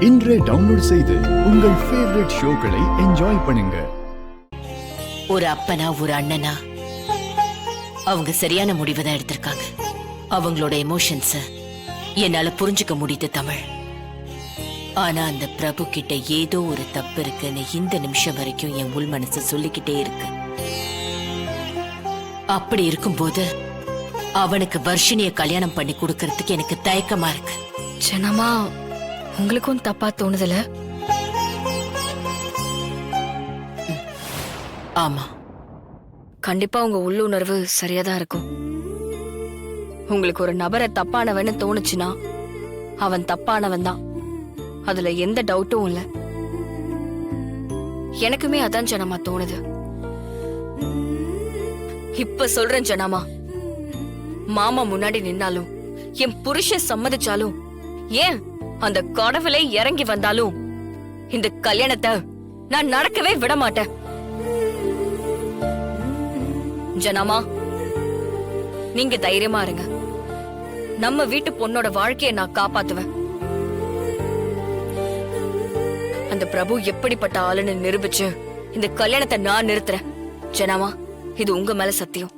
இன்றே டவுன்லோட் செய்து உங்கள் ஃபேவரட் ஷோக்களை என்ஜாய் பண்ணுங்க. ஒரு அப்பனா ஒரு அண்ணனா அவங்க சரியான முடிவை தான் எடுத்திருக்காங்க. அவங்களோட எமோஷன்ஸ என்னால புரிஞ்சுக்க முடியுது தமிழ். ஆனா அந்த பிரபு கிட்ட ஏதோ ஒரு தப்பு இருக்குன்னு இந்த நிமிஷம் வரைக்கும் என் உள் மனசு சொல்லிக்கிட்டே இருக்கு. அப்படி இருக்கும்போது அவனுக்கு வர்ஷினிய கல்யாணம் பண்ணி கொடுக்கறதுக்கு எனக்கு தயக்கமா இருக்கு. ஜனமா, உங்களுக்கும் தப்பா தோணுதுல? ஆமா, கண்டிப்பா உங்க உள்ளுணர்வு சரியாதான் இருக்கும். உங்களுக்கு ஒரு நபரை தப்பானவன்னு தோணுச்சுன்னா அவன் தப்பானவன் தான், அதுல எந்த டவுட்டும் இல்ல. எனக்குமே அதான் ஜனமா தோணுது. இப்ப சொல்றேன் ஜனமா, மாமா முன்னாடி நின்னாலும் என் புருஷன் சம்மதிச்சாலும், ஏன் அந்த கடவுளை இறங்கி வந்தாலும் இந்த கல்யாணத்தை நான் நடக்கவே விட மாட்டேன். ஜனமா, நீங்க தைரியமா இருங்க. நம்ம வீட்டு பொண்ணோட வாழ்க்கையை நான் காப்பாத்துவேன். அந்த பிரபு எப்படிப்பட்ட ஆளுன்னு நிரூபிச்சு இந்த கல்யாணத்தை நான் நிறுத்துறேன். ஜனமா, இது உங்க மேல சத்தியம்.